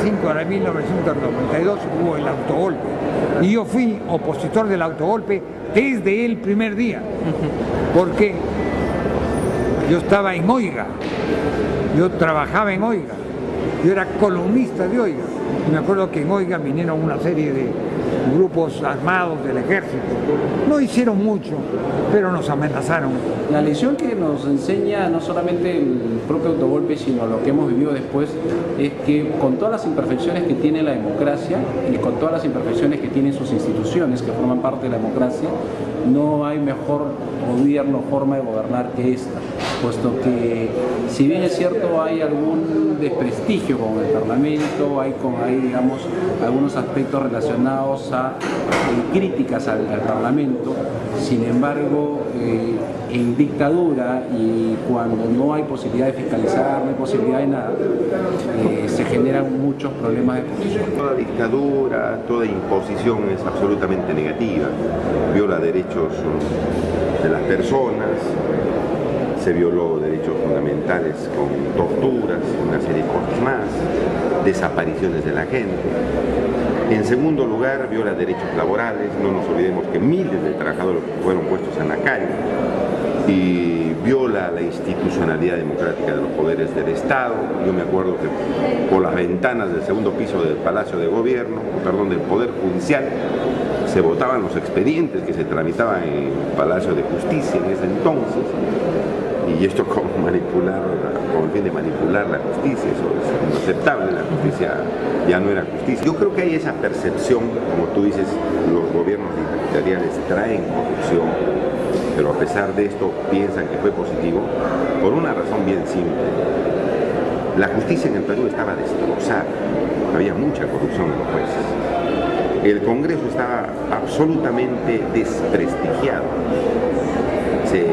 25 de 1992 hubo el autogolpe. Y yo fui opositor del autogolpe desde el primer día, porque yo estaba en Oiga, yo trabajaba en Oiga, yo era columnista de Oiga. Y me acuerdo que en Oiga vinieron una serie de grupos armados del ejército. No hicieron mucho, pero nos amenazaron. La lección que nos enseña no solamente el propio autogolpe, sino lo que hemos vivido después, es que con todas las imperfecciones que tiene la democracia y con todas las imperfecciones que tienen sus instituciones que forman parte de la democracia, no hay mejor gobierno, forma de gobernar que esta, puesto que si bien es cierto hay algún desprestigio con el Parlamento, hay digamos algunos aspectos relacionados a críticas al Parlamento, sin embargo en dictadura y cuando no hay posibilidad de fiscalizar, no hay posibilidad de nada, se generan muchos problemas de corrupción. Toda dictadura, toda imposición es absolutamente negativa, viola derechos de las personas, se violó derechos fundamentales con torturas, una serie de cosas más, desapariciones de la gente. En segundo lugar, viola derechos laborales, no nos olvidemos que miles de trabajadores fueron puestos en la calle, y viola la institucionalidad democrática de los poderes del Estado. Yo me acuerdo que por las ventanas del segundo piso del Palacio de Gobierno, perdón, del Poder Judicial, se votaban los expedientes que se tramitaban en el Palacio de Justicia en ese entonces. Y esto con el fin de manipular la justicia, eso es inaceptable, la justicia ya no era justicia. Yo creo que hay esa percepción, como tú dices, los gobiernos dictatoriales traen corrupción, pero a pesar de esto piensan que fue positivo, por una razón bien simple. La justicia en el Perú estaba destrozada, había mucha corrupción en los jueces. El Congreso estaba absolutamente desprestigiado. Se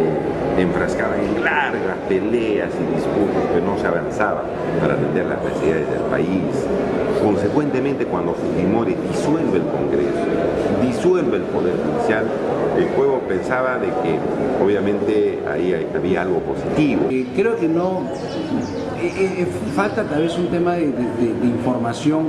enfrascaba en largas peleas y disputas, pero no se avanzaba para atender las necesidades del país. Consecuentemente, cuando Fujimori disuelve el Congreso, disuelve el Poder Judicial, el pueblo pensaba de que obviamente ahí había algo positivo. Creo que no, falta tal vez un tema de información,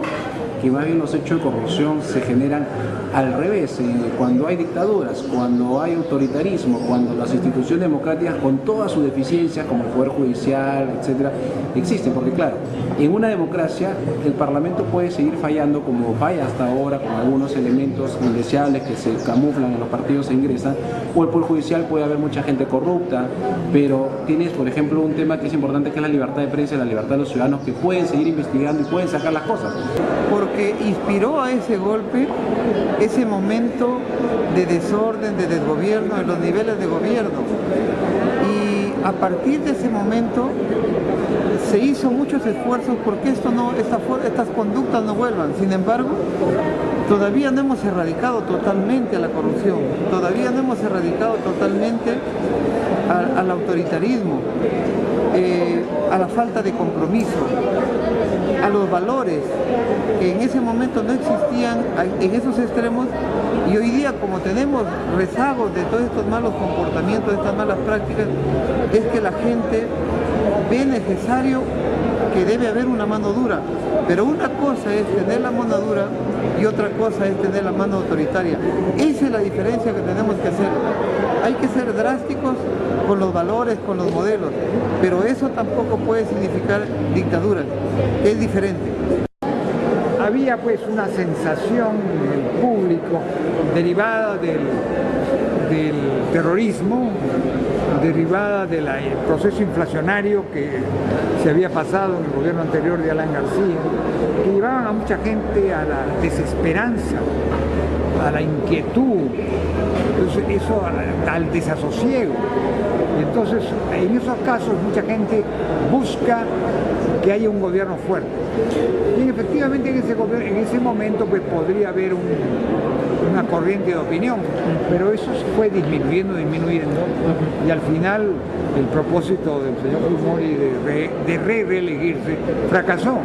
que más bien los hechos de corrupción se generan al revés, cuando hay dictaduras, cuando hay autoritarismo, cuando las instituciones democráticas con todas sus deficiencias, como el Poder Judicial, etcétera, existen, porque claro, en una democracia el Parlamento puede seguir fallando como falla hasta ahora, con algunos elementos indeseables que se camuflan en los partidos e ingresan, o el Poder Judicial puede haber mucha gente corrupta, pero tienes, por ejemplo, un tema que es importante, que es la libertad de prensa y la libertad de los ciudadanos, que pueden seguir investigando y pueden sacar las cosas. Porque inspiró a ese golpe ese momento de desorden, de desgobierno en los niveles de gobierno. Y a partir de ese momento se hizo muchos esfuerzos porque estas conductas no vuelvan. Sin embargo, todavía no hemos erradicado totalmente la corrupción, todavía no hemos erradicado totalmente al autoritarismo, a la falta de compromiso, a los valores que en ese momento no existían en esos extremos, y hoy día, como tenemos rezagos de todos estos malos comportamientos, de estas malas prácticas, es que la gente ve necesario que debe haber una mano dura, pero una cosa es tener la mano dura y otra cosa es tener la mano autoritaria. Esa es la diferencia que tenemos que hacer. Hay que ser drásticos con los valores, con los modelos, pero eso tampoco puede significar dictadura, es diferente. Había pues una sensación en el público derivada del terrorismo, derivada del proceso inflacionario que se había pasado en el gobierno anterior de Alan García, que llevaban a mucha gente a la desesperanza, a la inquietud, eso al desasosiego. Y entonces, en esos casos, mucha gente busca que haya un gobierno fuerte. Y efectivamente en ese momento pues, podría haber una corriente de opinión, pero eso fue disminuyendo, y al final el propósito del señor Fujimori de reelegirse fracasó.